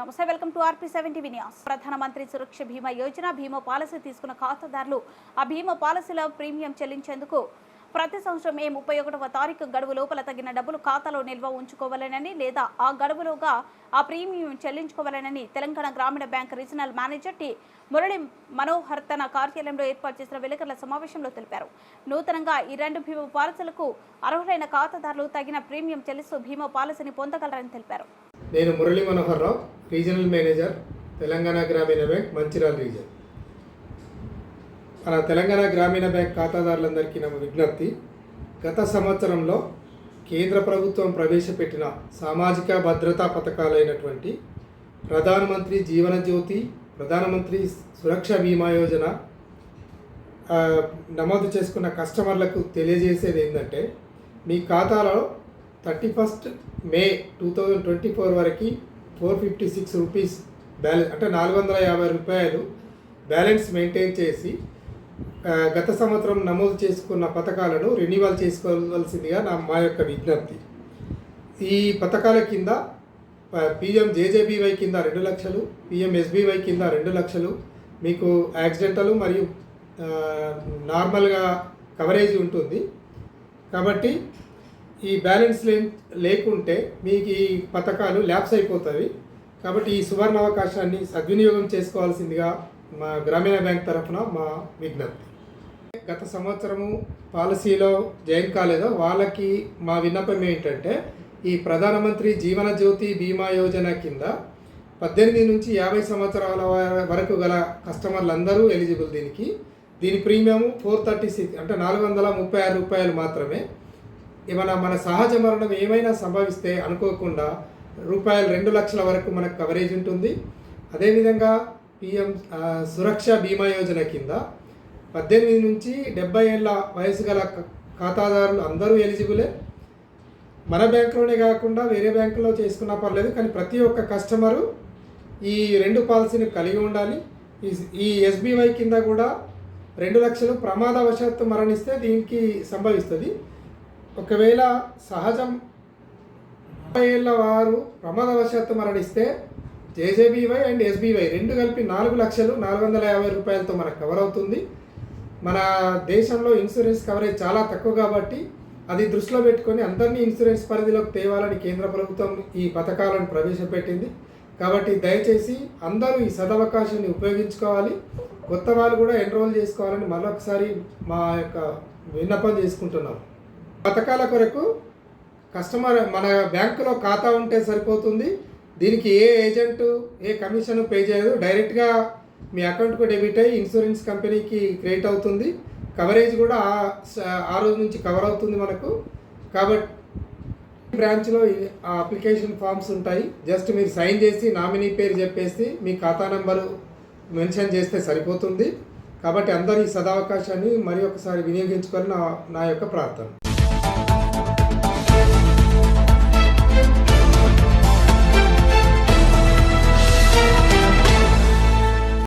నమస్తే, welcome to RP7 TV news. ప్రధానమంత్రి సురక్ష బీమా యోజన బీమా పాలసీ తీసుకున్న ఖాతాదారులు ఆ బీమా పాలసీల ప్రీమియం చెల్లించేందుకు ప్రతి సంవత్సరం మే 31వ తారీఖు గడువు లోపల తగిన డబ్బులు ఖాతాలో నిల్వ ఉంచుకోవాలనని లేదా ఆ గడువులోగా ఆ ప్రీమియం చెల్లించుకోవాలనని తెలంగాణ గ్రామీణ bank regional manager T Murali Manohar తన కార్యాలయంలో ఏర్పాటు చేసిన విలేకరుల సమావేశంలో తెలిపారు. నూతనంగా ఈ రెండు బీమా పాలసీలకు అర్హులైన ఖాతాదారులు తగిన ప్రీమియం చెల్లిస్తూ బీమా పాలసీని పొందగలరని తెలిపారు. నేను మురళి మనోహర్ రావు, రీజనల్ మేనేజర్, తెలంగాణ గ్రామీణ బ్యాంక్, మంచిర్యాల రీజన్. మన తెలంగాణ గ్రామీణ బ్యాంక్ ఖాతాదారులందరికీ నా విజ్ఞప్తి. గత సంవత్సరంలో కేంద్ర ప్రభుత్వం ప్రవేశపెట్టిన సామాజిక భద్రతా పథకాలైనటువంటి ప్రధానమంత్రి జీవన జ్యోతి, ప్రధానమంత్రి సురక్ష బీమా యోజన నమోదు చేసుకున్న కస్టమర్లకు తెలియజేసేది ఏంటంటే, మీ ఖాతాలో 31 మే 2024 వరకు 456 రూపీస్ బ్యాలెన్స్, అంటే 450 రూపాయలు బ్యాలెన్స్ మెయింటైన్ చేసి గత సంవత్సరం నమోదు చేసుకున్న పథకాలను రెన్యువల్ చేసుకోవాల్సిందిగా మా యొక్క విజ్ఞప్తి. ఈ పథకాల కింద PMJJBY కింద 2 లక్షలు, PMSBY కింద 2 లక్షలు మీకు యాక్సిడెంటల్ మరియు నార్మల్గా కవరేజ్ ఉంటుంది. కాబట్టి ఈ బ్యాలెన్స్ లేకుంటే మీకు ఈ పథకాలు ల్యాప్స్ అయిపోతాయి. కాబట్టి ఈ సువర్ణ అవకాశాన్ని సద్వినియోగం చేసుకోవాల్సిందిగా మా గ్రామీణ బ్యాంక్ తరఫున మా విజ్ఞప్తి. గత సంవత్సరము పాలసీలో జాయిన్ కాలేదో వాళ్ళకి మా విన్నపం ఏంటంటే, ఈ ప్రధానమంత్రి జీవన జ్యోతి బీమా యోజన కింద 18 నుంచి 50 సంవత్సరాల వరకు గల కస్టమర్లందరూ ఎలిజిబుల్. దీని ప్రీమియం 436, అంటే 436 రూపాయలు మాత్రమే. ఏమైనా మన సహజ మరణం ఏమైనా సంభవిస్తే అనుకోకుండా రూపాయలు 2 లక్షల వరకు మనకు కవరేజ్ ఉంటుంది. అదేవిధంగా PM సురక్ష బీమా యోజన కింద 18 నుంచి 70 ఏళ్ళ వయసు గల ఖాతాదారులు అందరూ ఎలిజిబులే. మన బ్యాంకులోనే కాకుండా వేరే బ్యాంకులో చేసుకున్నా పర్లేదు, కానీ ప్రతి ఒక్క కస్టమరు ఈ 2 పాలసీని కలిగి ఉండాలి. ఈ SBY కింద కూడా 2 లక్షలు ప్రమాదవశాత్తు మరణిస్తే దీనికి సంభవిస్తుంది. ఒకవేళ సహజం 30 ఏళ్ళ వారు ప్రమాదవశాత్తు మరణిస్తే JJBY అండ్ SBY 2 కలిపి 4 లక్షలు 450 రూపాయలతో మనకు కవర్ అవుతుంది. మన దేశంలో ఇన్సూరెన్స్ కవరేజ్ చాలా తక్కువ కాబట్టి అది దృష్టిలో పెట్టుకొని అందరినీ ఇన్సూరెన్స్ పరిధిలోకి తేవాలని కేంద్ర ప్రభుత్వం ఈ పథకాలను ప్రవేశపెట్టింది. కాబట్టి దయచేసి అందరూ ఈ సదవకాశాన్ని ఉపయోగించుకోవాలి. కొత్త వాళ్ళు కూడా ఎన్రోల్ చేసుకోవాలని మరొకసారి మా యొక్క విన్నపం చేసుకుంటున్నాం. పథకాల కొరకు కస్టమర్ మన బ్యాంకులో ఖాతా ఉంటే సరిపోతుంది. దీనికి ఏ ఏజెంటు ఏ కమిషన్ పే చేయదు. డైరెక్ట్గా మీ అకౌంట్కు డెబిట్ అయ్యి ఇన్సూరెన్స్ కంపెనీకి క్రెడిట్ అవుతుంది. కవరేజ్ కూడా ఆ రోజు నుంచి కవర్ అవుతుంది మనకు. కాబట్టి బ్రాంచ్లో అప్లికేషన్ ఫామ్స్ ఉంటాయి. జస్ట్ మీరు సైన్ చేసి నామినీ పేరు చెప్పేసి మీ ఖాతా నెంబరు మెన్షన్ చేస్తే సరిపోతుంది. కాబట్టి అందరూ ఈ సదావకాశాన్ని మరి ఒకసారి వినియోగించుకొని నా యొక్క ప్రార్థన.